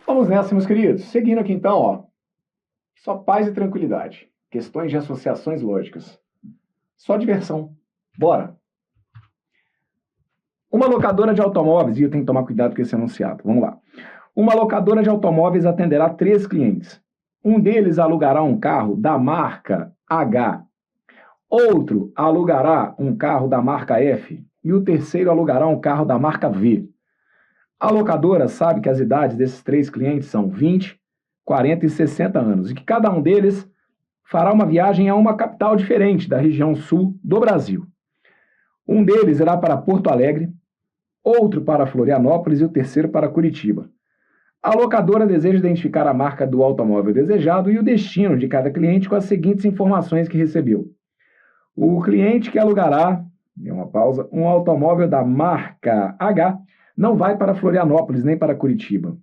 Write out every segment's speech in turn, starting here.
Vamos nessa, meus queridos. Seguindo aqui então, ó. Só paz e tranquilidade. Questões de associações lógicas. Só diversão. Bora! Uma locadora de automóveis, e eu tenho que tomar cuidado com esse enunciado. Vamos lá. Uma locadora de automóveis atenderá 3 clientes. Um deles alugará um carro da marca H. Outro alugará um carro da marca F. E o terceiro alugará um carro da marca V. A locadora sabe que as idades desses 3 clientes são 20, 40 e 60 anos, e que cada um deles fará uma viagem a uma capital diferente da região sul do Brasil. Um deles irá para Porto Alegre, outro para Florianópolis e o terceiro para Curitiba. A locadora deseja identificar a marca do automóvel desejado e o destino de cada cliente com as seguintes informações que recebeu. O cliente que alugará, um automóvel da marca H não vai para Florianópolis nem para Curitiba.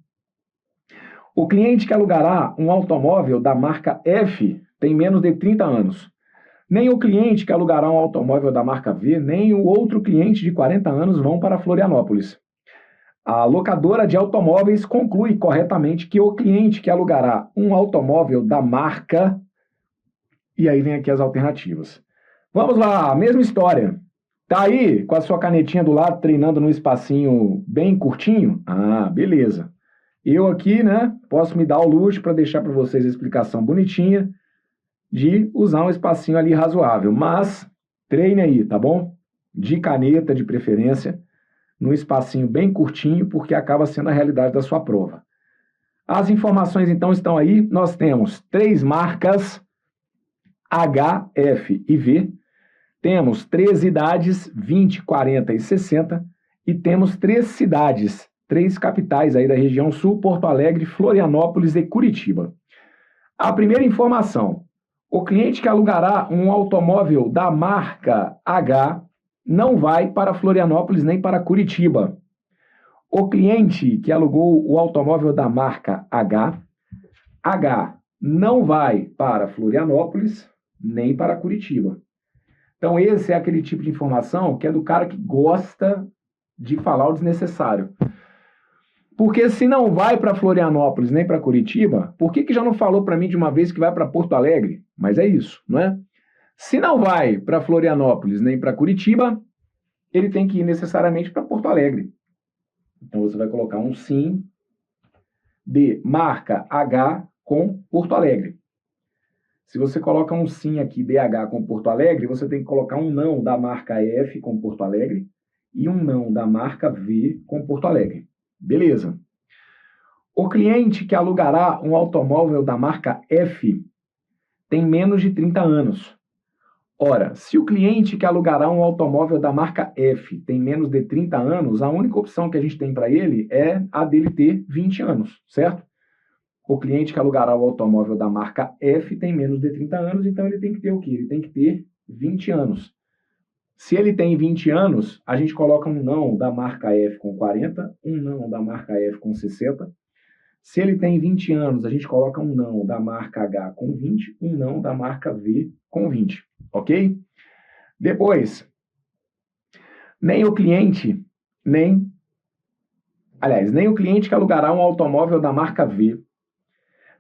O cliente que alugará um automóvel da marca F tem menos de 30 anos. Nem o cliente que alugará um automóvel da marca V, nem o outro cliente de 40 anos vão para Florianópolis. A locadora de automóveis conclui corretamente que o cliente que alugará um automóvel da marca... E aí vem aqui as alternativas. Vamos lá, mesma história. Tá aí com a sua canetinha do lado, treinando num espacinho bem curtinho? Ah, beleza. Eu aqui, né, posso me dar o luxo para deixar para vocês a explicação bonitinha de usar um espacinho ali razoável. Mas treine aí, tá bom? De caneta, de preferência, num espacinho bem curtinho, porque acaba sendo a realidade da sua prova. As informações, então, estão aí. Nós temos 3 marcas, H, F e V. Temos 3 idades, 20, 40 e 60, e temos 3 cidades, 3 capitais aí da região sul, Porto Alegre, Florianópolis e Curitiba. A primeira informação, o cliente que alugará um automóvel da marca H não vai para Florianópolis nem para Curitiba. O cliente que alugou o automóvel da marca H não vai para Florianópolis nem para Curitiba. Então, esse é aquele tipo de informação que é do cara que gosta de falar o desnecessário. Porque se não vai para Florianópolis nem para Curitiba, por que já não falou para mim de uma vez que vai para Porto Alegre? Mas é isso, não é? Se não vai para Florianópolis nem para Curitiba, ele tem que ir necessariamente para Porto Alegre. Então, você vai colocar um sim de marca H com Porto Alegre. Se você coloca um sim aqui, DH, com Porto Alegre, você tem que colocar um não da marca F com Porto Alegre e um não da marca V com Porto Alegre. Beleza. O cliente que alugará um automóvel da marca F tem menos de 30 anos. Ora, se o cliente que alugará um automóvel da marca F tem menos de 30 anos, a única opção que a gente tem para ele é a dele ter 20 anos, certo? O cliente que alugará o automóvel da marca F tem menos de 30 anos, então ele tem que ter o quê? Ele tem que ter 20 anos. Se ele tem 20 anos, a gente coloca um não da marca F com 40, um não da marca F com 60. Se ele tem 20 anos, a gente coloca um não da marca H com 20, um não da marca V com 20, ok? Depois, nem o cliente que alugará um automóvel da marca V,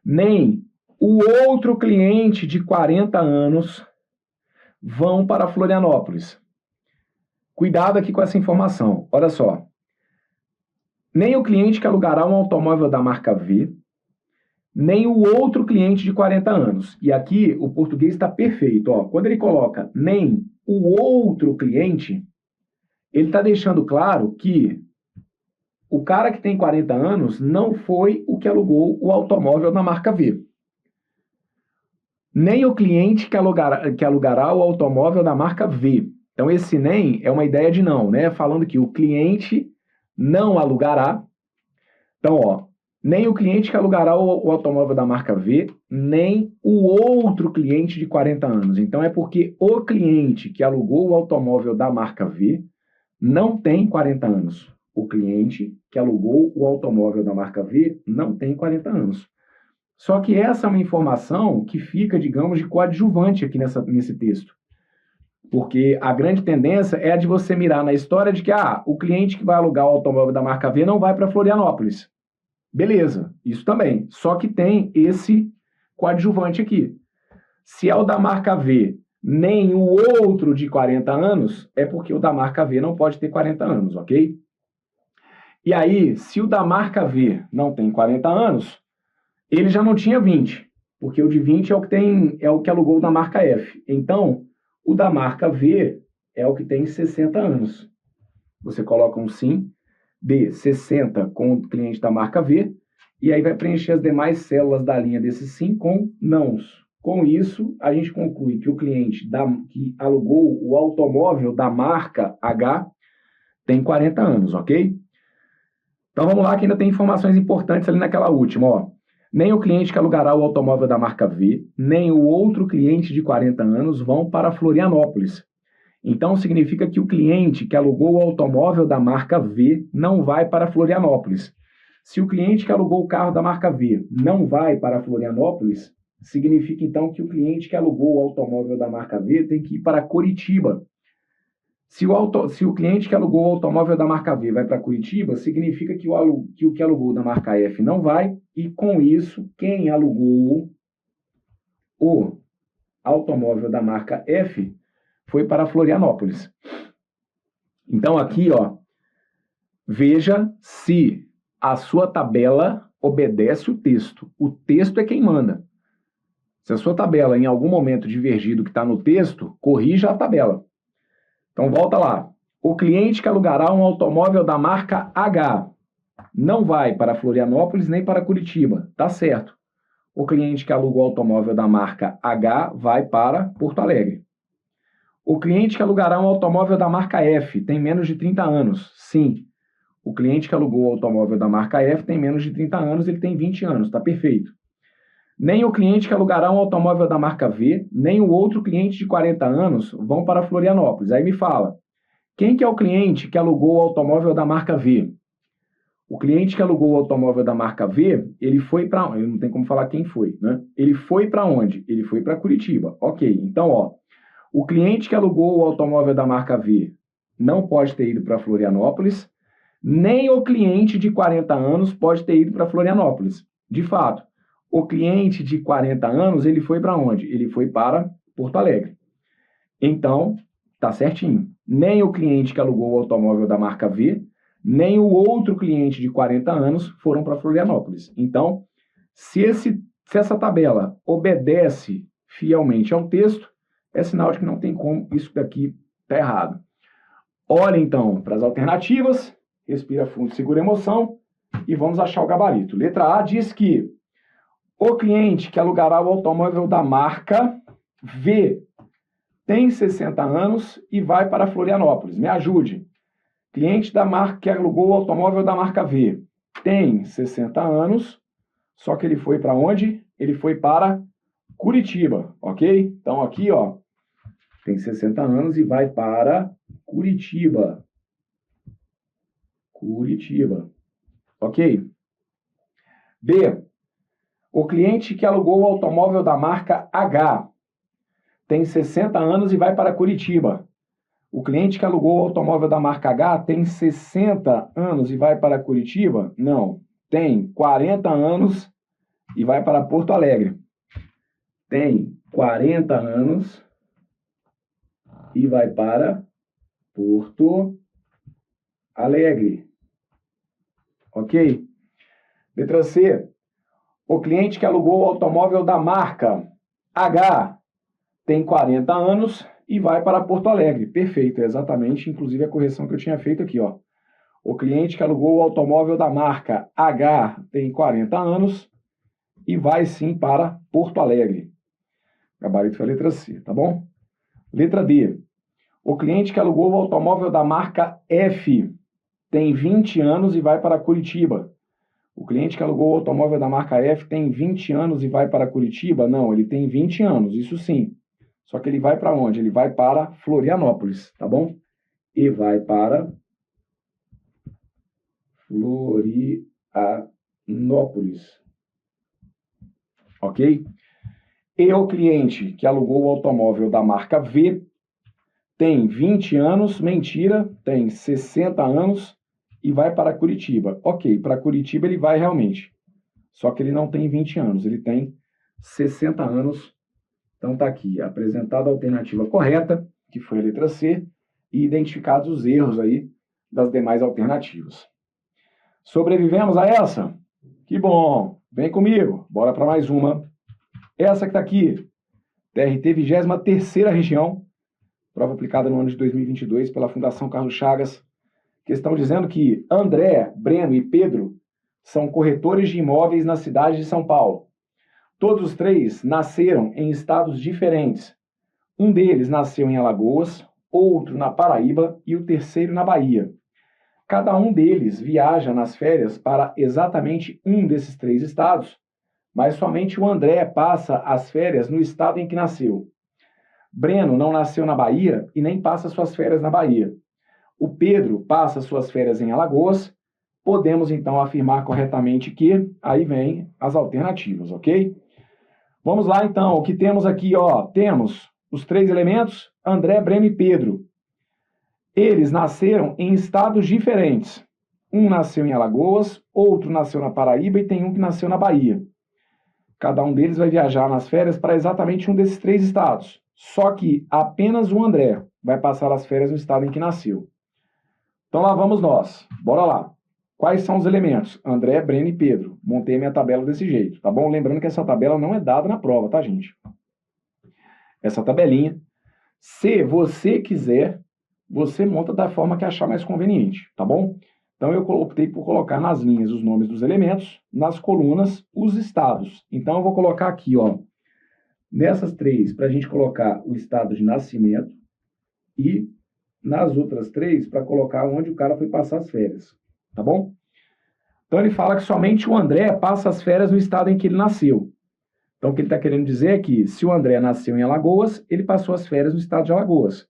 nem o outro cliente de 40 anos vão para Florianópolis. Cuidado aqui com essa informação. Olha só. Nem o cliente que alugará um automóvel da marca V, nem o outro cliente de 40 anos. E aqui o português está perfeito. Ó. Quando ele coloca nem o outro cliente, ele está deixando claro que o cara que tem 40 anos não foi o que alugou o automóvel da marca V. Nem o cliente que alugará o automóvel da marca V. Então, esse nem é uma ideia de não, né? Falando que o cliente não alugará. Então, ó, nem o cliente que alugará o automóvel da marca V, nem o outro cliente de 40 anos. Então, é porque o cliente que alugou o automóvel da marca V não tem 40 anos. O cliente que alugou o automóvel da marca V não tem 40 anos. Só que essa é uma informação que fica, digamos, de coadjuvante aqui nesse texto. Porque a grande tendência é a de você mirar na história de que o cliente que vai alugar o automóvel da marca V não vai para Florianópolis. Beleza, isso também. Só que tem esse coadjuvante aqui. Se é o da marca V, nem o outro de 40 anos, é porque o da marca V não pode ter 40 anos, ok? E aí, se o da marca V não tem 40 anos, ele já não tinha 20, porque o de 20 é o que alugou da marca F. Então, o da marca V é o que tem 60 anos. Você coloca um sim de 60 com o cliente da marca V, e aí vai preencher as demais células da linha desse sim com nãos. Com isso, a gente conclui que o cliente que alugou o automóvel da marca H tem 40 anos, ok? Então vamos lá que ainda tem informações importantes ali naquela última, ó. Nem o cliente que alugará o automóvel da marca V, nem o outro cliente de 40 anos vão para Florianópolis. Então significa que o cliente que alugou o automóvel da marca V não vai para Florianópolis. Se o cliente que alugou o carro da marca V não vai para Florianópolis, significa então que o cliente que alugou o automóvel da marca V tem que ir para Curitiba. Se o cliente que alugou o automóvel da marca V vai para Curitiba, significa que o que alugou da marca F não vai, e com isso, quem alugou o automóvel da marca F foi para Florianópolis. Então aqui, ó, veja se a sua tabela obedece o texto. O texto é quem manda. Se a sua tabela em algum momento divergir do que está no texto, corrija a tabela. Então volta lá. O cliente que alugará um automóvel da marca H não vai para Florianópolis nem para Curitiba. Tá certo. O cliente que aluga o automóvel da marca H vai para Porto Alegre. O cliente que alugará um automóvel da marca F tem menos de 30 anos. Sim. O cliente que alugou o automóvel da marca F tem menos de 30 anos, ele tem 20 anos. Tá perfeito. Nem o cliente que alugará um automóvel da marca V, nem o outro cliente de 40 anos vão para Florianópolis. Aí me fala, quem que é o cliente que alugou o automóvel da marca V? O cliente que alugou o automóvel da marca V, ele foi para... Eu não tem como falar quem foi, né? Ele foi para onde? Ele foi para Curitiba. Ok, então, ó, o cliente que alugou o automóvel da marca V não pode ter ido para Florianópolis, nem o cliente de 40 anos pode ter ido para Florianópolis. De fato, o cliente de 40 anos, ele foi para onde? Ele foi para Porto Alegre. Então, tá certinho. Nem o cliente que alugou o automóvel da marca V, nem o outro cliente de 40 anos foram para Florianópolis. Então, se essa tabela obedece fielmente ao texto, é sinal de que não tem como isso daqui tá errado. Olha, então, para as alternativas, respira fundo, segura a emoção e vamos achar o gabarito. Letra A diz que o cliente que alugará o automóvel da marca V tem 60 anos e vai para Florianópolis. Me ajude. Cliente da marca que alugou o automóvel da marca V tem 60 anos, só que ele foi para onde? Ele foi para Curitiba, ok? Então aqui, ó, tem 60 anos e vai para Curitiba. Curitiba. Ok? B. O cliente que alugou o automóvel da marca H tem 60 anos e vai para Curitiba. O cliente que alugou o automóvel da marca H tem 60 anos e vai para Curitiba? Não. Tem 40 anos e vai para Porto Alegre. Tem 40 anos e vai para Porto Alegre. Ok? Letra C. O cliente que alugou o automóvel da marca H tem 40 anos e vai para Porto Alegre. Perfeito, é exatamente, inclusive, a correção que eu tinha feito aqui, ó. O cliente que alugou o automóvel da marca H tem 40 anos e vai sim para Porto Alegre. Gabarito foi a letra C, tá bom? Letra D. O cliente que alugou o automóvel da marca F tem 20 anos e vai para Curitiba. O cliente que alugou o automóvel da marca F tem 20 anos e vai para Curitiba? Não, ele tem 20 anos, isso sim. Só que ele vai para onde? Ele vai para Florianópolis, tá bom? E vai para Florianópolis. Ok? E o cliente que alugou o automóvel da marca V tem 20 anos, mentira, tem 60 anos e vai para Curitiba. Ok, para Curitiba ele vai realmente. Só que ele não tem 20 anos, ele tem 60 anos. Então está aqui, apresentada a alternativa correta, que foi a letra C, e identificados os erros aí das demais alternativas. Sobrevivemos a essa? Que bom! Vem comigo, bora para mais uma. Essa que está aqui, TRT 23ª região, prova aplicada no ano de 2022 pela Fundação Carlos Chagas, que estão dizendo que André, Breno e Pedro são corretores de imóveis na cidade de São Paulo. Todos os três nasceram em estados diferentes. Um deles nasceu em Alagoas, outro na Paraíba e o terceiro na Bahia. Cada um deles viaja nas férias para exatamente um desses três estados, mas somente o André passa as férias no estado em que nasceu. Breno não nasceu na Bahia e nem passa suas férias na Bahia. O Pedro passa suas férias em Alagoas. Podemos então afirmar corretamente que aí vem as alternativas, ok? Vamos lá então, o que temos aqui, ó, temos os três elementos, André, Breno e Pedro. Eles nasceram em estados diferentes. Um nasceu em Alagoas, outro nasceu na Paraíba e tem um que nasceu na Bahia. Cada um deles vai viajar nas férias para exatamente um desses três estados. Só que apenas o André vai passar as férias no estado em que nasceu. Então lá vamos nós. Bora lá. Quais são os elementos? André, Breno e Pedro. Montei minha tabela desse jeito, tá bom? Lembrando que essa tabela não é dada na prova, tá, gente? Essa tabelinha, se você quiser, você monta da forma que achar mais conveniente, tá bom? Então eu optei por colocar nas linhas os nomes dos elementos, nas colunas os estados. Então eu vou colocar aqui, ó, nessas três, para a gente colocar o estado de nascimento e nas outras três para colocar onde o cara foi passar as férias, tá bom? Então ele fala que somente o André passa as férias no estado em que ele nasceu. Então o que ele está querendo dizer é que se o André nasceu em Alagoas, ele passou as férias no estado de Alagoas.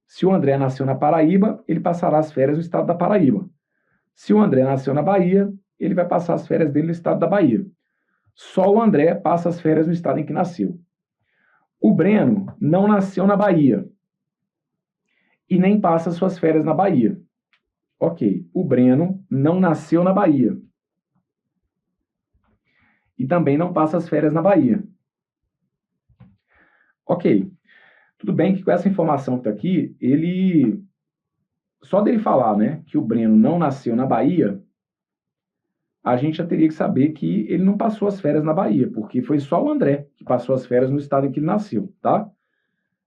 Se o André nasceu na Paraíba, ele passará as férias no estado da Paraíba. Se o André nasceu na Bahia, ele vai passar as férias dele no estado da Bahia. Só o André passa as férias no estado em que nasceu. O Breno não nasceu na Bahia e nem passa suas férias na Bahia. Ok, o Breno não nasceu na Bahia e também não passa as férias na Bahia. Ok, tudo bem que com essa informação que está aqui, só dele falar, né, que o Breno não nasceu na Bahia, a gente já teria que saber que ele não passou as férias na Bahia, porque foi só o André que passou as férias no estado em que ele nasceu, tá?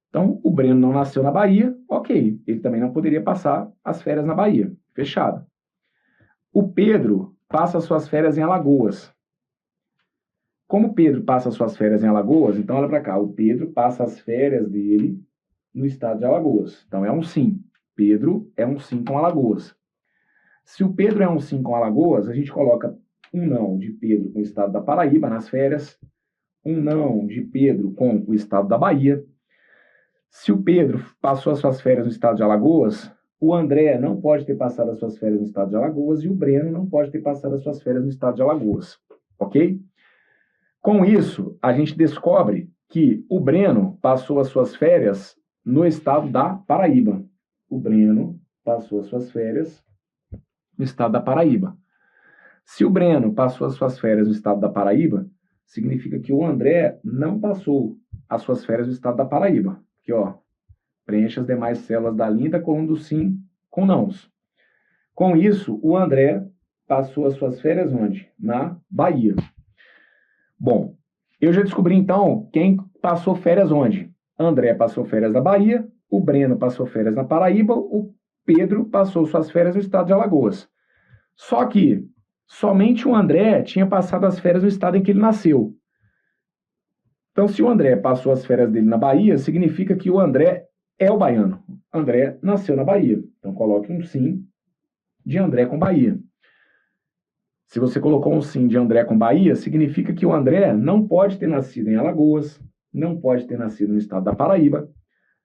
Então, o Breno não nasceu na Bahia, ok, ele também não poderia passar as férias na Bahia, fechado. O Pedro passa suas férias em Alagoas. Como o Pedro passa suas férias em Alagoas, então olha para cá, o Pedro passa as férias dele no estado de Alagoas. Então é um sim. Pedro é um sim com Alagoas. Se o Pedro é um sim com Alagoas, a gente coloca um não de Pedro com o estado da Paraíba nas férias, um não de Pedro com o estado da Bahia. Se o Pedro passou as suas férias no estado de Alagoas, o André não pode ter passado as suas férias no estado de Alagoas e o Breno não pode ter passado as suas férias no estado de Alagoas. Ok? Com isso, a gente descobre que o Breno passou as suas férias no estado da Paraíba. O Breno passou as suas férias no estado da Paraíba. Se o Breno passou as suas férias no estado da Paraíba, significa que o André não passou as suas férias no estado da Paraíba. Aqui, ó, preencha as demais células da linha da coluna do sim com nãos. Com isso, o André passou as suas férias onde? Na Bahia. Bom, eu já descobri então quem passou férias onde. André passou férias na Bahia, o Breno passou férias na Paraíba, o Pedro passou suas férias no estado de Alagoas. Só que somente o André tinha passado as férias no estado em que ele nasceu. Então, se o André passou as férias dele na Bahia, significa que o André é o baiano. André nasceu na Bahia. Então, coloque um sim de André com Bahia. Se você colocou um sim de André com Bahia, significa que o André não pode ter nascido em Alagoas, não pode ter nascido no estado da Paraíba.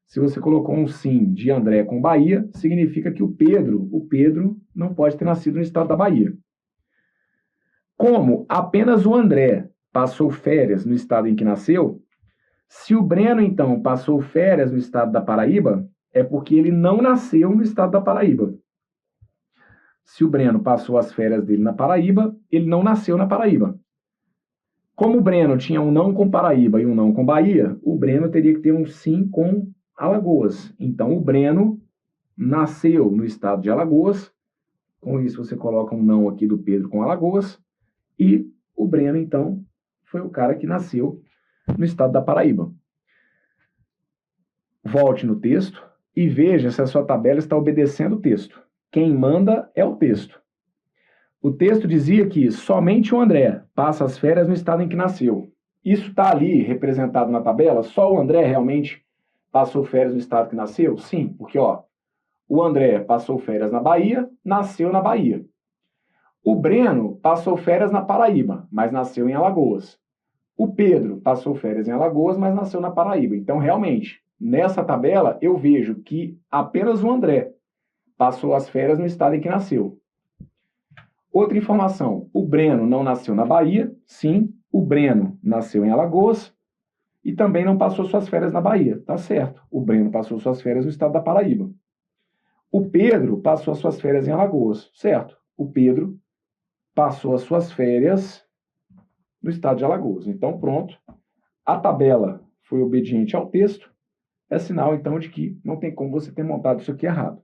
Se você colocou um sim de André com Bahia, significa que o Pedro não pode ter nascido no estado da Bahia. Como apenas o André passou férias no estado em que nasceu, se o Breno, então, passou férias no estado da Paraíba, é porque ele não nasceu no estado da Paraíba. Se o Breno passou as férias dele na Paraíba, ele não nasceu na Paraíba. Como o Breno tinha um não com Paraíba e um não com Bahia, o Breno teria que ter um sim com Alagoas. Então, o Breno nasceu no estado de Alagoas. Com isso, você coloca um não aqui do Pedro com Alagoas. E o Breno, então, foi o cara que nasceu no estado da Paraíba. Volte no texto e veja se a sua tabela está obedecendo o texto. Quem manda é o texto. O texto dizia que somente o André passa as férias no estado em que nasceu. Isso está ali representado na tabela? Só o André realmente passou férias no estado que nasceu? Sim, porque o André passou férias na Bahia, nasceu na Bahia. O Breno passou férias na Paraíba, mas nasceu em Alagoas. O Pedro passou férias em Alagoas, mas nasceu na Paraíba. Então, realmente, nessa tabela, eu vejo que apenas o André passou as férias no estado em que nasceu. Outra informação, o Breno não nasceu na Bahia, sim, o Breno nasceu em Alagoas e também não passou suas férias na Bahia, tá certo. O Breno passou suas férias no estado da Paraíba. O Pedro passou as suas férias em Alagoas, certo. O Pedro passou as suas férias no estado de Alagoas. Então, pronto, a tabela foi obediente ao texto, é sinal, então, de que não tem como você ter montado isso aqui errado.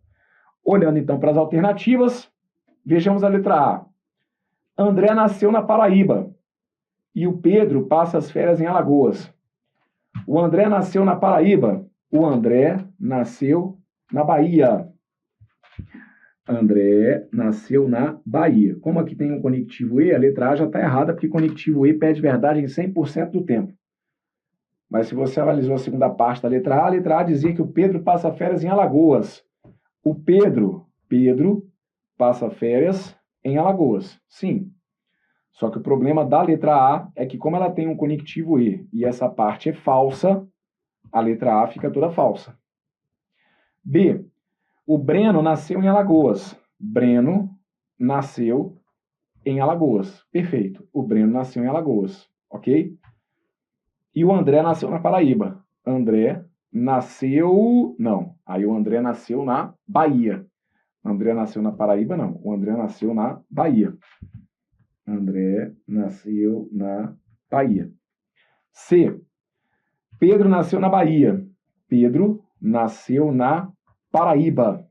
Olhando, então, para as alternativas, vejamos a letra A. André nasceu na Paraíba e o Pedro passa as férias em Alagoas. O André nasceu na Paraíba, o André nasceu na Bahia. André nasceu na Bahia. Como aqui tem um conectivo E, a letra A já está errada, porque conectivo E pede verdade em 100% do tempo. Mas se você analisou a segunda parte da letra A dizia que o Pedro passa férias em Alagoas. O Pedro passa férias em Alagoas. Sim. Só que o problema da letra A é que como ela tem um conectivo E essa parte é falsa, a letra A fica toda falsa. B. O Breno nasceu em Alagoas. Breno nasceu em Alagoas. Perfeito. O Breno nasceu em Alagoas. Ok? E o André nasceu na Paraíba. André nasceu... Não. Aí o André nasceu na Bahia. André nasceu na Paraíba, não. O André nasceu na Bahia. André nasceu na Bahia. C. Pedro nasceu na Bahia. Pedro nasceu na Paraíba.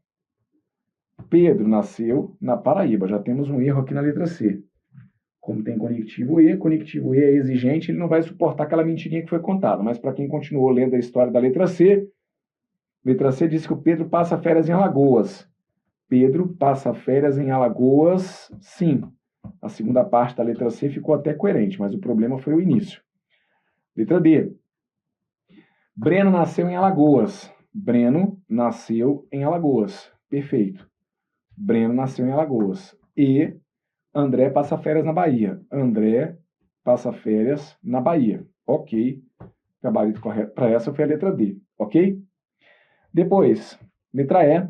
Pedro nasceu na Paraíba. Já temos um erro aqui na letra C. Como tem conectivo E é exigente, ele não vai suportar aquela mentirinha que foi contada. Mas para quem continuou lendo a história da letra C diz que o Pedro passa férias em Alagoas. Pedro passa férias em Alagoas, sim. A segunda parte da letra C ficou até coerente, mas o problema foi o início. Letra D. Breno nasceu em Alagoas. Breno nasceu em Alagoas. Perfeito. Breno nasceu em Alagoas. E André passa férias na Bahia. André passa férias na Bahia. Ok. Gabarito correto para essa foi a letra D. Ok? Depois, letra E.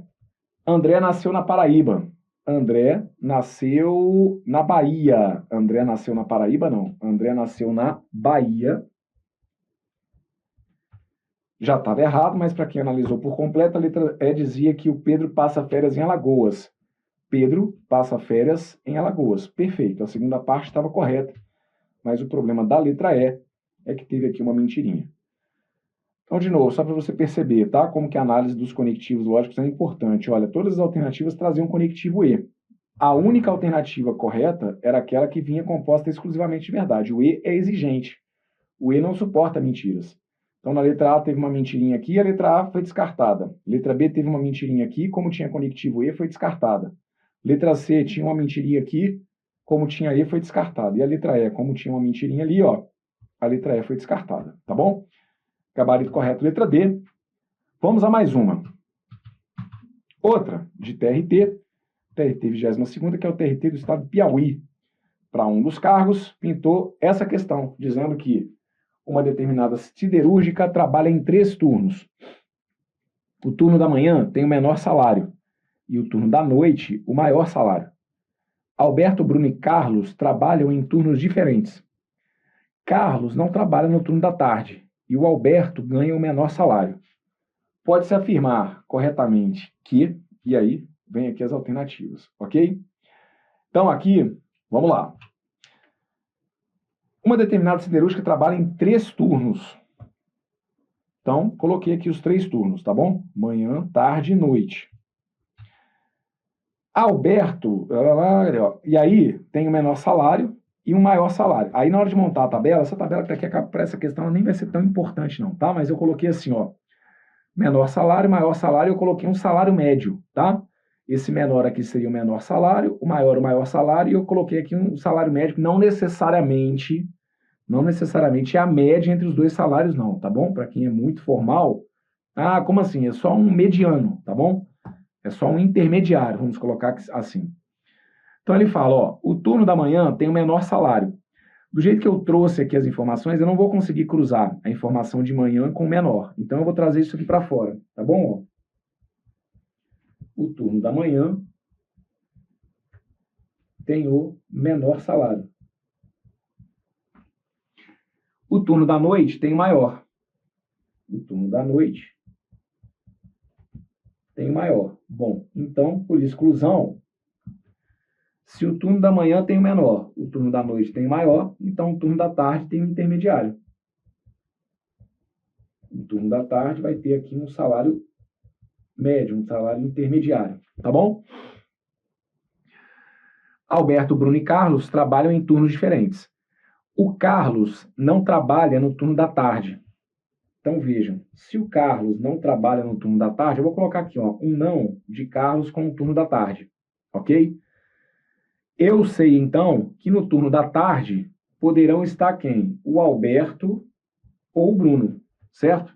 André nasceu na Paraíba. André nasceu na Bahia. André nasceu na Paraíba, não. André nasceu na Bahia. Já estava errado, mas para quem analisou por completo, a letra E dizia que o Pedro passa férias em Alagoas. Pedro passa férias em Alagoas. Perfeito, a segunda parte estava correta. Mas o problema da letra E é que teve aqui uma mentirinha. Então, de novo, só para você perceber, tá? Como que a análise dos conectivos lógicos é importante. Olha, todas as alternativas traziam conectivo E. A única alternativa correta era aquela que vinha composta exclusivamente de verdade. O E é exigente. O E não suporta mentiras. Então, na letra A teve uma mentirinha aqui, a letra A foi descartada. Letra B teve uma mentirinha aqui, como tinha conectivo E, foi descartada. Letra C tinha uma mentirinha aqui, como tinha E, foi descartada. E a letra E, como tinha uma mentirinha ali, a letra E foi descartada. Tá bom? Gabarito correto, letra D. Vamos a mais uma. Outra, de TRT. TRT 22ª, que é o TRT do estado de Piauí. Para um dos cargos, pintou essa questão, dizendo que uma determinada siderúrgica trabalha em 3 turnos. O turno da manhã tem o menor salário e o turno da noite o maior salário. Alberto, Bruno e Carlos trabalham em turnos diferentes. Carlos não trabalha no turno da tarde e o Alberto ganha o menor salário. Pode-se afirmar corretamente que, e aí vem aqui as alternativas, ok? Então, aqui, vamos lá. Uma determinada siderúrgica trabalha em 3 turnos. Então, coloquei aqui os 3 turnos, tá bom? Manhã, tarde e noite. Alberto, e aí tem o menor salário e um maior salário. Aí, na hora de montar a tabela, essa tabela que tá aqui para essa questão nem vai ser tão importante não, tá? Mas eu coloquei assim, ó, menor salário, maior salário, eu coloquei um salário médio, tá? Esse menor aqui seria o menor salário, o maior salário, e eu coloquei aqui um salário médio, não necessariamente é a média entre os 2 salários, não, tá bom? Para quem é muito formal, como assim? É só um mediano, tá bom? É só um intermediário, vamos colocar assim. Então ele fala, ó, o turno da manhã tem o menor salário. Do jeito que eu trouxe aqui as informações, eu não vou conseguir cruzar a informação de manhã com o menor. Então eu vou trazer isso aqui para fora, tá bom? O turno da manhã tem o menor salário. O turno da noite tem o maior. O turno da noite tem o maior. Bom, então, por exclusão, se o turno da manhã tem o menor, o turno da noite tem o maior, então o turno da tarde tem o intermediário. O turno da tarde vai ter aqui um salário médio, um salário intermediário, tá bom? Alberto, Bruno e Carlos trabalham em turnos diferentes. O Carlos não trabalha no turno da tarde. Então, vejam, se o Carlos não trabalha no turno da tarde, eu vou colocar aqui, ó, um não de Carlos com o turno da tarde, ok? Eu sei, então, que no turno da tarde poderão estar quem? O Alberto ou o Bruno, certo?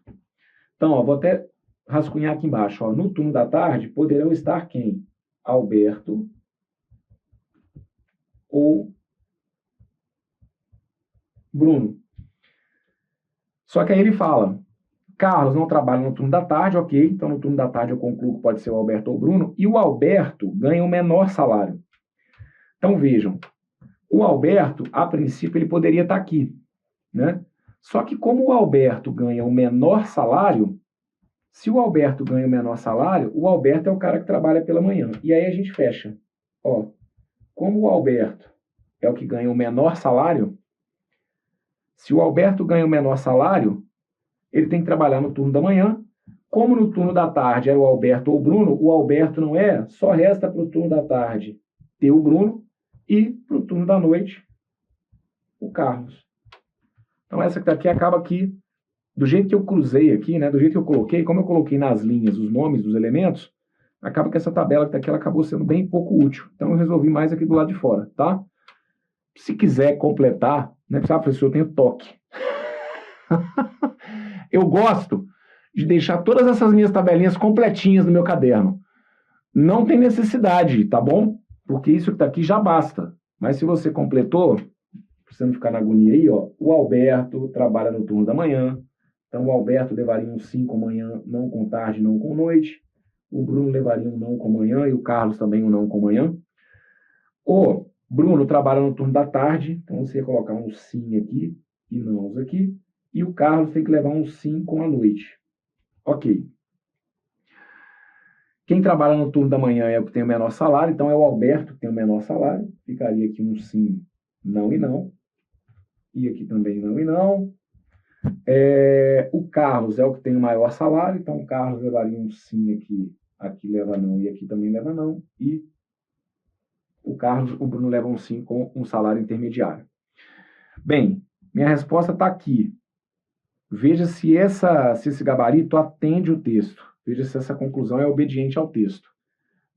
Então, ó, vou até rascunhar aqui embaixo. Ó, no turno da tarde poderão estar quem? Alberto ou Bruno. Só que aí ele fala, Carlos não trabalha no turno da tarde, ok, então no turno da tarde eu concluo que pode ser o Alberto ou o Bruno, e o Alberto ganha o menor salário. Então vejam, o Alberto, a princípio, ele poderia estar aqui, né? Só que como o Alberto ganha o menor salário, se o Alberto ganha o menor salário, o Alberto é o cara que trabalha pela manhã. E aí a gente fecha. Ó, como o Alberto é o que ganha o menor salário, se o Alberto ganha o menor salário, ele tem que trabalhar no turno da manhã. Como no turno da tarde era o Alberto ou o Bruno, o Alberto não é, só resta para o turno da tarde ter o Bruno e para o turno da noite o Carlos. Então essa que está aqui acaba aqui, do jeito que eu cruzei aqui, né, do jeito que eu coloquei, como eu coloquei nas linhas os nomes dos elementos, acaba que essa tabela que está aqui ela acabou sendo bem pouco útil. Então eu resolvi mais aqui do lado de fora, tá? Se quiser completar, né, sabe, professor, eu tenho toque. Eu gosto de deixar todas essas minhas tabelinhas completinhas no meu caderno. Não tem necessidade, tá bom? Porque isso que está aqui já basta. Mas se você completou, pra você não ficar na agonia aí, ó, o Alberto trabalha no turno da manhã. Então o Alberto levaria um sim com manhã, não com tarde, não com noite. O Bruno levaria um não com manhã e o Carlos também um não com manhã. O Bruno trabalha no turno da tarde, então você ia colocar um sim aqui e nãos aqui. E o Carlos tem que levar um sim com a noite. Ok. Quem trabalha no turno da manhã é o que tem o menor salário, então é o Alberto que tem o menor salário. Ficaria aqui um sim, não e não. E aqui também não e não. O Carlos é o que tem o maior salário, então o Carlos levaria um sim aqui, aqui leva não e aqui também leva não. E o Bruno leva um sim com um salário intermediário. Bem, minha resposta está aqui. Veja se esse gabarito atende o texto. Veja se essa conclusão é obediente ao texto.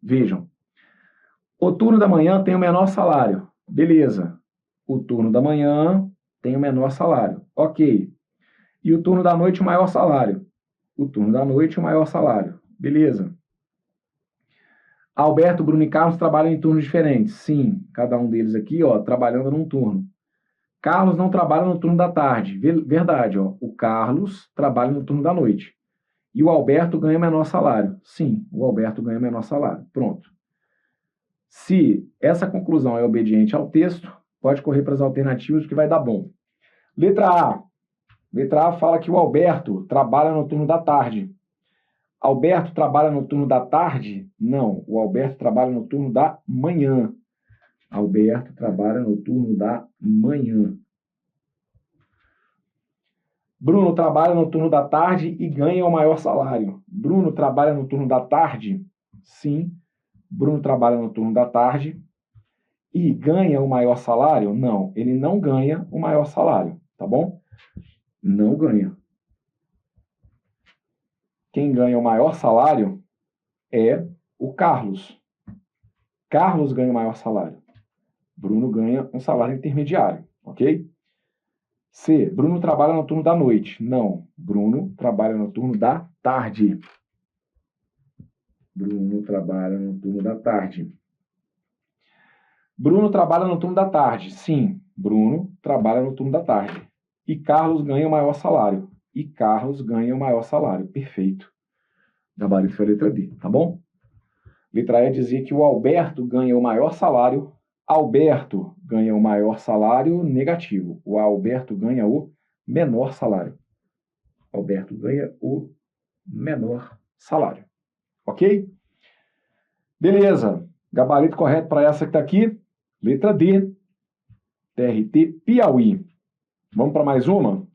Vejam. O turno da manhã tem o menor salário. Beleza. O turno da manhã tem o menor salário. Ok. E o turno da noite, o maior salário. O turno da noite, o maior salário. Beleza. Alberto, Bruno e Carlos trabalham em turnos diferentes. Sim, cada um deles aqui, ó, trabalhando num turno. Carlos não trabalha no turno da tarde. Verdade, ó. O Carlos trabalha no turno da noite. E o Alberto ganha menor salário. Sim, o Alberto ganha menor salário. Pronto. Se essa conclusão é obediente ao texto, pode correr para as alternativas que vai dar bom. Letra A. Letra A fala que o Alberto trabalha no turno da tarde. Alberto trabalha no turno da tarde? Não, o Alberto trabalha no turno da manhã. Alberto trabalha no turno da manhã. Bruno trabalha no turno da tarde e ganha o maior salário. Bruno trabalha no turno da tarde? Sim. Bruno trabalha no turno da tarde e ganha o maior salário? Não, ele não ganha o maior salário, tá bom? Não ganha. Quem ganha o maior salário é o Carlos. Carlos ganha o maior salário. Bruno ganha um salário intermediário, ok? C. Bruno trabalha no turno da noite. Não. Bruno trabalha no turno da tarde. Bruno trabalha no turno da tarde. Bruno trabalha no turno da tarde. Sim. Bruno trabalha no turno da tarde. E Carlos ganha o maior salário. E Carlos ganha o maior salário. Perfeito. Gabarito foi a letra D, tá bom? Letra E dizia que o Alberto ganha o maior salário. Alberto ganha o maior salário negativo. O Alberto ganha o menor salário. Alberto ganha o menor salário. Ok? Beleza. Gabarito correto para essa que está aqui. Letra D. TRT Piauí. Vamos para mais uma?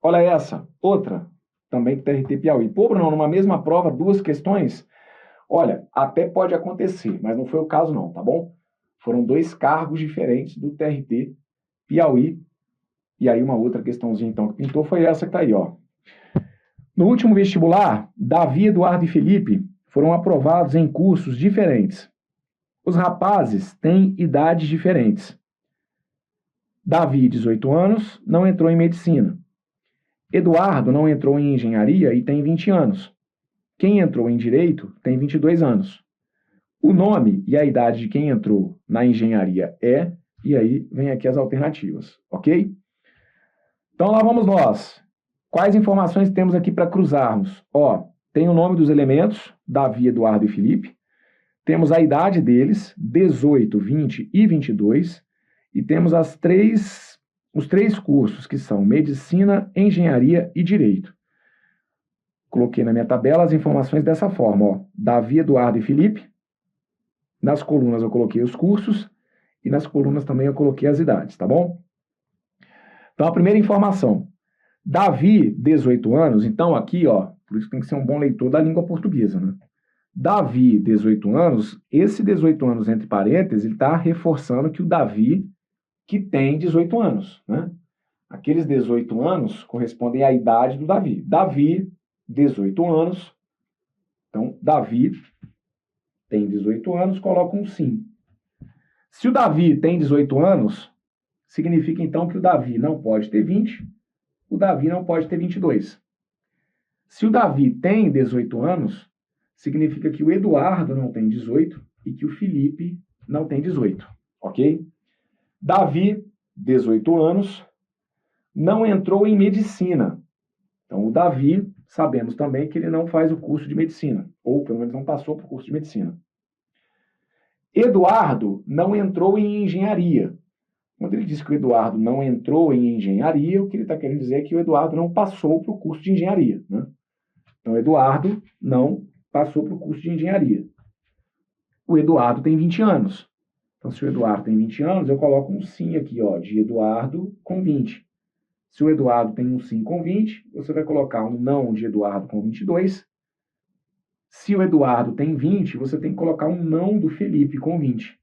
Olha essa. Outra. Também TRT Piauí. Pô, Bruno, numa mesma prova, duas questões? Olha, até pode acontecer, mas não foi o caso não, tá bom? Foram dois cargos diferentes do TRT Piauí. E aí uma outra questãozinha então que pintou foi essa que está aí, ó. No último vestibular, Davi, Eduardo e Felipe foram aprovados em cursos diferentes. Os rapazes têm idades diferentes. Davi, 18 anos, não entrou em medicina. Eduardo não entrou em engenharia e tem 20 anos. Quem entrou em direito tem 22 anos. O nome e a idade de quem entrou na engenharia é, e aí vem aqui as alternativas, ok? Então lá vamos nós. Quais informações temos aqui para cruzarmos? Ó, tem o nome dos elementos, Davi, Eduardo e Felipe. Temos a idade deles, 18, 20 e 22. E temos os três cursos, que são Medicina, Engenharia e Direito. Coloquei na minha tabela as informações dessa forma, ó. Davi, Eduardo e Felipe. Nas colunas eu coloquei os cursos e nas colunas também eu coloquei as idades, tá bom? Então, a primeira informação. Davi, 18 anos, então aqui, ó, por isso tem que ser um bom leitor da língua portuguesa, né? Davi, 18 anos, esse 18 anos entre parênteses, ele está reforçando que o Davi que tem 18 anos, né? Aqueles 18 anos correspondem à idade do Davi. Davi, 18 anos, então Davi tem 18 anos, coloca um sim. Se o Davi tem 18 anos, significa então que o Davi não pode ter 20, o Davi não pode ter 22. Se o Davi tem 18 anos, significa que o Eduardo não tem 18 e que o Felipe não tem 18, ok? Davi, 18 anos, não entrou em medicina. Então, o Davi, sabemos também que ele não faz o curso de medicina, ou pelo menos não passou para o curso de medicina. Eduardo não entrou em engenharia. Quando ele diz que o Eduardo não entrou em engenharia, o que ele está querendo dizer é que o Eduardo não passou para o curso de engenharia, né? Então, o Eduardo não passou para o curso de engenharia. O Eduardo tem 20 anos. Então, se o Eduardo tem 20 anos, eu coloco um sim aqui, ó, de Eduardo com 20. Se o Eduardo tem um sim com 20, você vai colocar um não de Eduardo com 22. Se o Eduardo tem 20, você tem que colocar um não do Felipe com 20.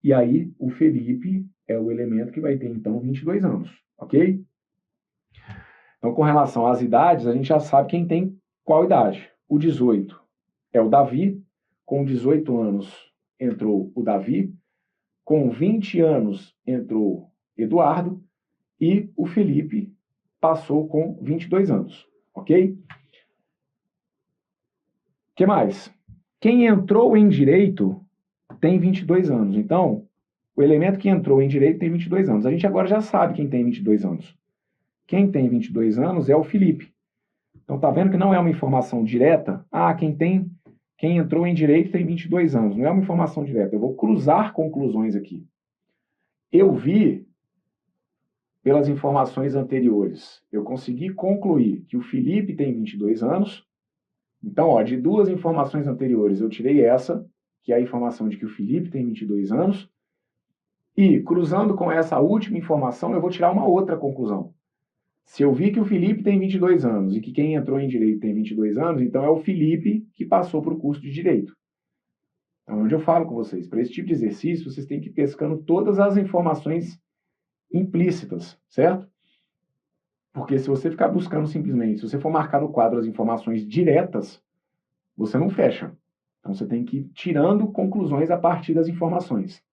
E aí, o Felipe é o elemento que vai ter, então, 22 anos, ok? Então, com relação às idades, a gente já sabe quem tem qual idade. O 18 é o Davi, com 18 anos entrou o Davi, com 20 anos entrou Eduardo e o Felipe passou com 22 anos, ok? O que mais? Quem entrou em direito tem 22 anos. Então, o elemento que entrou em direito tem 22 anos. A gente agora já sabe quem tem 22 anos. Quem tem 22 anos é o Felipe. Então, tá vendo que não é uma informação direta? Ah, quem entrou em direito tem 22 anos. Não é uma informação direta. Eu vou cruzar conclusões aqui. Eu vi, pelas informações anteriores, eu consegui concluir que o Felipe tem 22 anos. Então, ó, de duas informações anteriores, eu tirei essa, que é a informação de que o Felipe tem 22 anos, E, cruzando com essa última informação, eu vou tirar uma outra conclusão. Se eu vi que o Felipe tem 22 anos e que quem entrou em Direito tem 22 anos, então é o Felipe que passou para o curso de Direito. Então, onde eu falo com vocês, para esse tipo de exercício, vocês têm que ir pescando todas as informações implícitas, certo? Porque se você ficar buscando simplesmente, se você for marcar no quadro as informações diretas, você não fecha. Então você tem que ir tirando conclusões a partir das informações.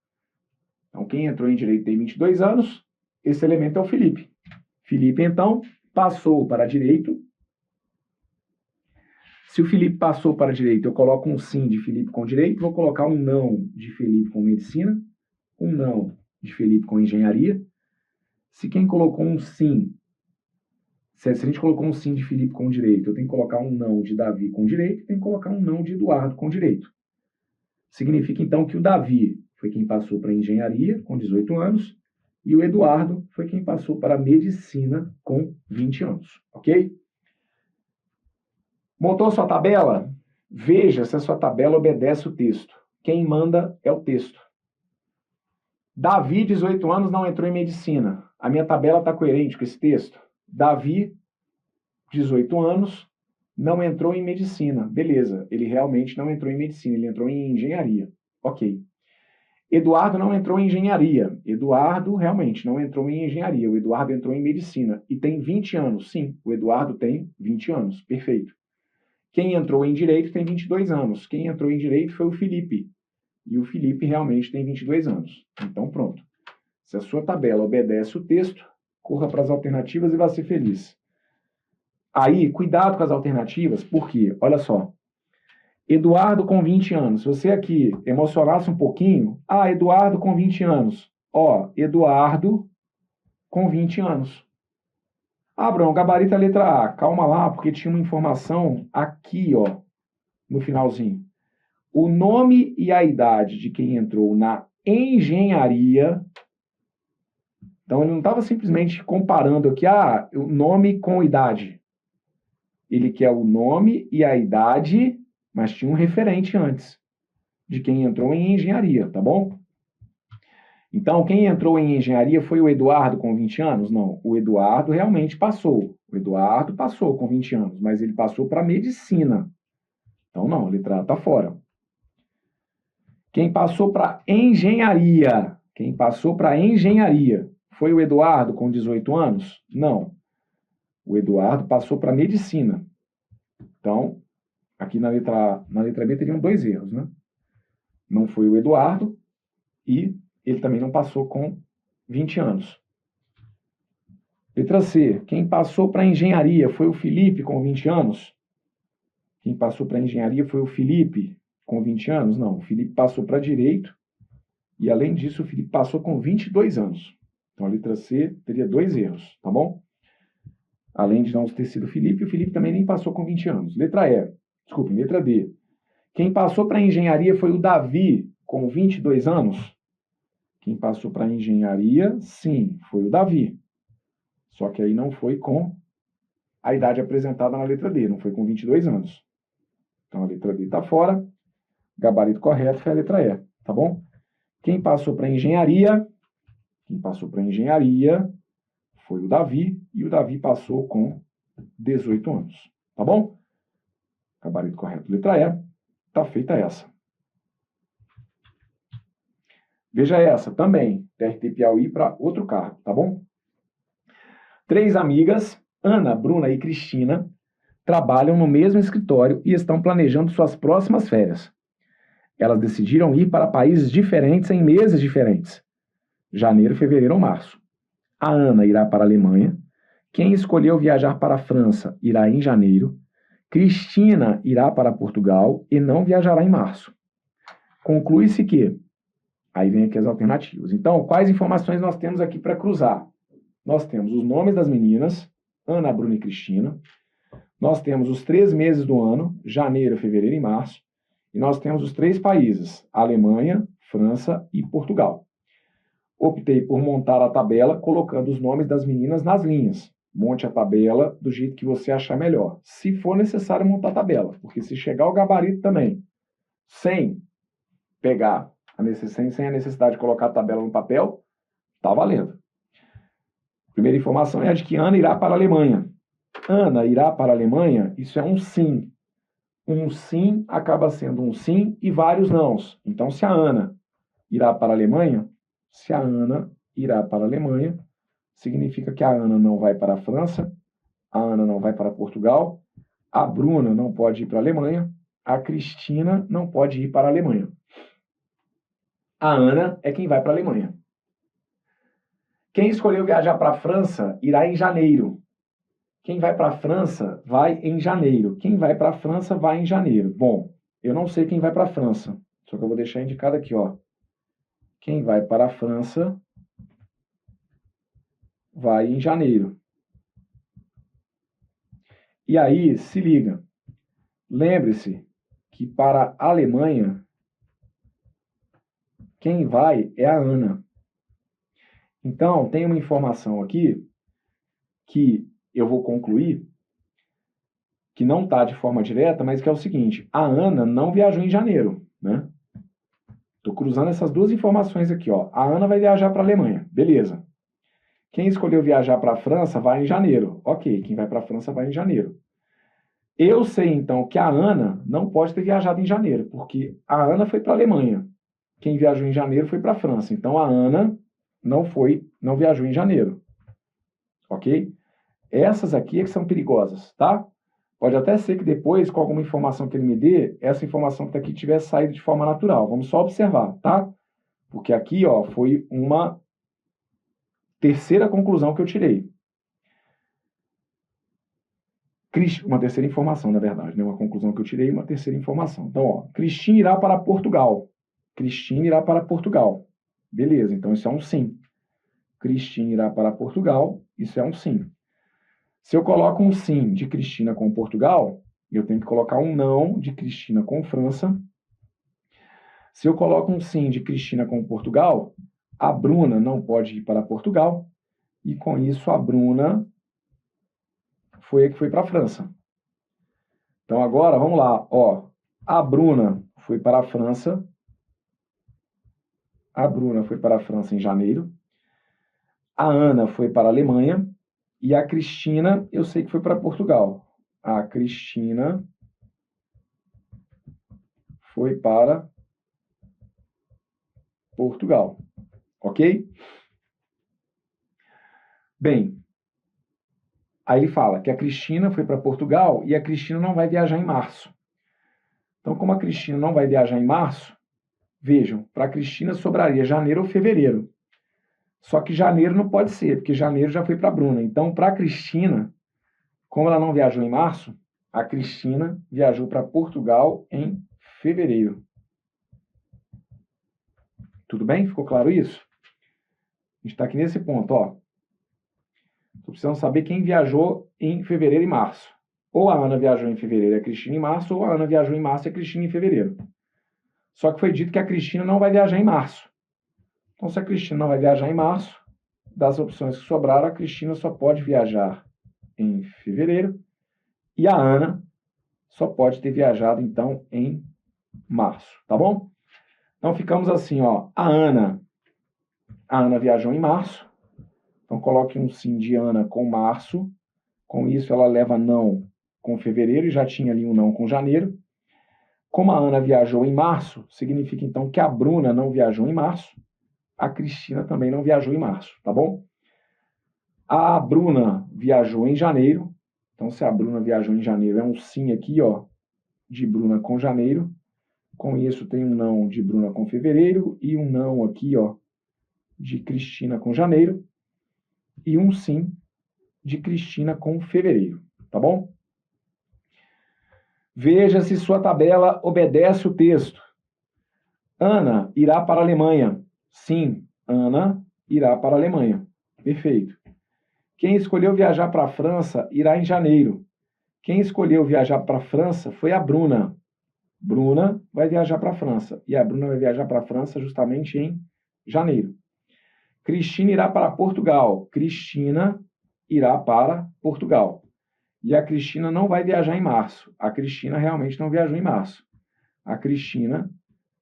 Então quem entrou em Direito tem 22 anos, esse elemento é o Felipe. Felipe, então, passou para Direito. Se o Felipe passou para Direito, eu coloco um sim de Felipe com Direito, vou colocar um não de Felipe com Medicina, um não de Felipe com Engenharia. Se quem colocou um sim, se a gente colocou um sim de Felipe com Direito, eu tenho que colocar um não de Davi com Direito, tenho que colocar um não de Eduardo com Direito. Significa, então, que o Davi foi quem passou para Engenharia com 18 anos e o Eduardo foi quem passou para Medicina com 20 anos, ok? Montou sua tabela? Veja se a sua tabela obedece o texto. Quem manda é o texto. Davi, 18 anos, não entrou em Medicina. A minha tabela está coerente com esse texto? Davi, 18 anos, não entrou em Medicina. Beleza, ele realmente não entrou em Medicina, ele entrou em Engenharia. Ok. Eduardo não entrou em Engenharia. Eduardo realmente não entrou em Engenharia. O Eduardo entrou em Medicina. E tem 20 anos. Sim, o Eduardo tem 20 anos. Perfeito. Quem entrou em Direito tem 22 anos. Quem entrou em Direito foi o Felipe. E o Felipe realmente tem 22 anos. Então, pronto. Se a sua tabela obedece o texto, corra para as alternativas e vá ser feliz. Aí, cuidado com as alternativas, porque, olha só, Eduardo com 20 anos. Se você aqui emocionasse um pouquinho, Eduardo com 20 anos. Eduardo com 20 anos. Bruno, gabarito a letra A. Calma lá, porque tinha uma informação aqui, no finalzinho. O nome e a idade de quem entrou na engenharia. Então, ele não estava simplesmente comparando aqui, o nome com idade. Ele quer o nome e a idade, mas tinha um referente antes de quem entrou em engenharia, tá bom? Então, quem entrou em engenharia foi o Eduardo com 20 anos? Não, o Eduardo realmente passou. O Eduardo passou com 20 anos, mas ele passou para medicina. Então, não, a letra A está fora. Quem passou para engenharia? Quem passou para engenharia foi o Eduardo com 18 anos? Não. O Eduardo passou para medicina. Então, aqui na letra B teriam dois erros, né? Não foi o Eduardo e ele também não passou com 20 anos. Letra C. Quem passou para engenharia foi o Felipe com 20 anos? Quem passou para engenharia foi o Felipe com 20 anos? Não, o Felipe passou para direito e, além disso, o Felipe passou com 22 anos. Então, a letra C teria dois erros, tá bom? Além de não ter sido o Felipe também nem passou com 20 anos. Letra D. Quem passou para engenharia foi o Davi com 22 anos? Quem passou para engenharia, sim, foi o Davi. Só que aí não foi com a idade apresentada na letra D, não foi com 22 anos. Então a letra D está fora. Gabarito correto foi a letra E, tá bom? Quem passou para engenharia foi o Davi, e o Davi passou com 18 anos, tá bom? Gabarito correto, letra E. Tá feita essa. Veja essa também, TRT Piauí para outro cargo, tá bom? 3 amigas, Ana, Bruna e Cristina, trabalham no mesmo escritório e estão planejando suas próximas férias. Elas decidiram ir para países diferentes em meses diferentes. Janeiro, fevereiro ou março. A Ana irá para a Alemanha. Quem escolheu viajar para a França irá em janeiro. Cristina irá para Portugal e não viajará em março. Conclui-se que... Aí vem aqui as alternativas. Então, quais informações nós temos aqui para cruzar? Nós temos os nomes das meninas, Ana, Bruna e Cristina. Nós temos os 3 meses do ano, janeiro, fevereiro e março. E nós temos os 3 países, Alemanha, França e Portugal. Optei por montar a tabela colocando os nomes das meninas nas linhas. Monte a tabela do jeito que você achar melhor. Se for necessário montar a tabela, porque se chegar o gabarito também, sem pegar Sem a necessidade de colocar a tabela no papel, tá valendo. Primeira informação é a de que Ana irá para a Alemanha. Ana irá para a Alemanha, isso é um sim. Um sim acaba sendo um sim e vários nãos. Então, se a Ana irá para a Alemanha, significa que a Ana não vai para a França, a Ana não vai para Portugal, a Bruna não pode ir para a Alemanha, a Cristina não pode ir para a Alemanha. A Ana é quem vai para a Alemanha. Quem escolheu viajar para a França irá em janeiro. Quem vai para a França vai em janeiro. Quem vai para a França vai em janeiro. Bom, eu não sei quem vai para a França, só que eu vou deixar indicado aqui, ó. Quem vai para a França vai em janeiro. E aí, se liga. Lembre-se que para a Alemanha, quem vai é a Ana. Então, tem uma informação aqui que eu vou concluir, que não está de forma direta, mas que é o seguinte: a Ana não viajou em janeiro, né? Estou cruzando essas duas informações aqui, ó. A Ana vai viajar para a Alemanha, beleza. Quem escolheu viajar para a França vai em janeiro. Ok, quem vai para a França vai em janeiro. Eu sei, então, que a Ana não pode ter viajado em janeiro, porque a Ana foi para a Alemanha. Quem viajou em janeiro foi para a França. Então, a Ana não viajou em janeiro. Ok? Essas aqui é que são perigosas, tá? Pode até ser que depois, com alguma informação que ele me dê, essa informação que está aqui tivesse saído de forma natural. Vamos só observar, tá? Porque aqui, ó, foi uma terceira conclusão que eu tirei. Uma terceira informação, na verdade, né? Uma conclusão que eu tirei, uma terceira informação. Então, ó, Cristina irá para Portugal. Cristina irá para Portugal. Beleza, então isso é um sim. Cristina irá para Portugal, isso é um sim. Se eu coloco um sim de Cristina com Portugal, eu tenho que colocar um não de Cristina com França. Se eu coloco um sim de Cristina com Portugal, a Bruna não pode ir para Portugal, e com isso a Bruna foi a que foi para a França. Então agora, vamos lá, ó. A Bruna foi para a França. A Bruna foi para a França em janeiro. A Ana foi para a Alemanha. E a Cristina, eu sei que foi para Portugal. A Cristina foi para Portugal. Ok? Bem, aí ele fala que a Cristina foi para Portugal e a Cristina não vai viajar em março. Então, como a Cristina não vai viajar em março, vejam, para a Cristina sobraria janeiro ou fevereiro. Só que janeiro não pode ser, porque janeiro já foi para a Bruna. Então, para a Cristina, como ela não viajou em março, a Cristina viajou para Portugal em fevereiro. Tudo bem? Ficou claro isso? A gente está aqui nesse ponto, ó. Estou precisando saber quem viajou em fevereiro e março. Ou a Ana viajou em fevereiro e a Cristina em março, ou a Ana viajou em março e a Cristina em fevereiro. Só que foi dito que a Cristina não vai viajar em março. Então, se a Cristina não vai viajar em março, das opções que sobraram, a Cristina só pode viajar em fevereiro e a Ana só pode ter viajado, então, em março, tá bom? Então, ficamos assim, ó. A Ana viajou em março. Então, coloque um sim de Ana com março. Com isso, ela leva não com fevereiro e já tinha ali um não com janeiro. Como a Ana viajou em março, significa, então, que a Bruna não viajou em março. A Cristina também não viajou em março, tá bom? A Bruna viajou em janeiro. Então, se a Bruna viajou em janeiro, é um sim aqui, ó, de Bruna com janeiro. Com isso, tem um não de Bruna com fevereiro e um não aqui, ó, de Cristina com janeiro. E um sim de Cristina com fevereiro, tá bom? Veja se sua tabela obedece o texto. Ana irá para a Alemanha. Sim, Ana irá para a Alemanha. Perfeito. Quem escolheu viajar para a França irá em janeiro. Quem escolheu viajar para a França foi a Bruna. Bruna vai viajar para a França. E a Bruna vai viajar para a França justamente em janeiro. Cristina irá para Portugal. Cristina irá para Portugal. E a Cristina não vai viajar em março. A Cristina realmente não viajou em março. A Cristina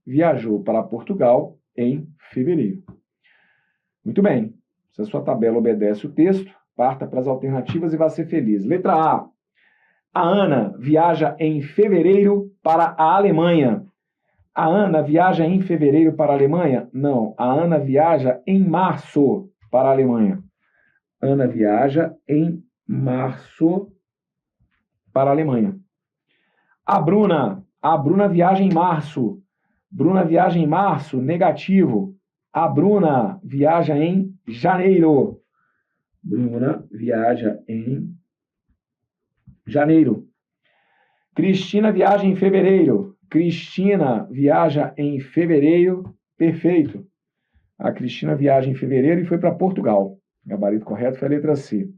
viajou para Portugal em fevereiro. Muito bem. Se a sua tabela obedece o texto, parta para as alternativas e vá ser feliz. Letra A. A Ana viaja em fevereiro para a Alemanha. A Ana viaja em fevereiro para a Alemanha? Não. A Ana viaja em março para a Alemanha. Ana viaja em março para a Alemanha. A Bruna viaja em março. Bruna viaja em março, negativo. A Bruna viaja em janeiro. Bruna viaja em janeiro. Cristina viaja em fevereiro. Cristina viaja em fevereiro. Perfeito. A Cristina viaja em fevereiro e foi para Portugal. Gabarito correto foi a letra C.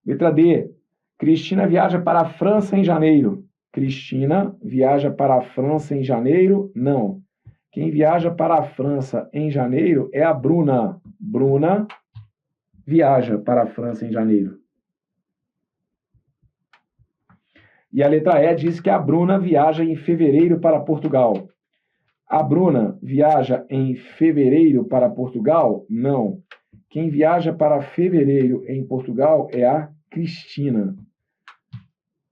Letra D. Cristina viaja para a França em janeiro. Cristina viaja para a França em janeiro? Não. Quem viaja para a França em janeiro é a Bruna. Bruna viaja para a França em janeiro. E a letra E diz que a Bruna viaja em fevereiro para Portugal. A Bruna viaja em fevereiro para Portugal? Não. Quem viaja para fevereiro em Portugal é a Cristina.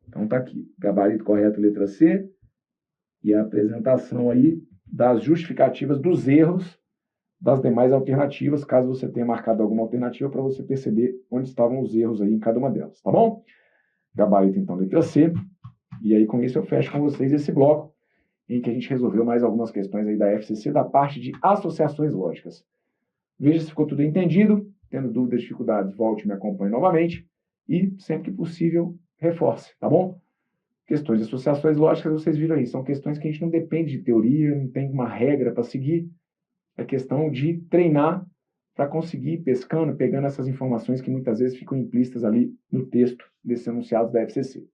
Então tá aqui, gabarito correto, letra C, e a apresentação aí das justificativas dos erros das demais alternativas, caso você tenha marcado alguma alternativa, para você perceber onde estavam os erros aí em cada uma delas, tá bom? Gabarito, então, letra C. E aí, com isso, eu fecho com vocês esse bloco em que a gente resolveu mais algumas questões aí da FCC, da parte de associações lógicas. Veja se ficou tudo entendido. Tendo dúvidas, dificuldades, volte e me acompanhe novamente. E, sempre que possível, reforce, tá bom? Questões de associações lógicas, vocês viram aí, são questões que a gente não depende de teoria, não tem uma regra para seguir. É questão de treinar para conseguir ir pescando, pegando essas informações que muitas vezes ficam implícitas ali no texto desses enunciados da FCC.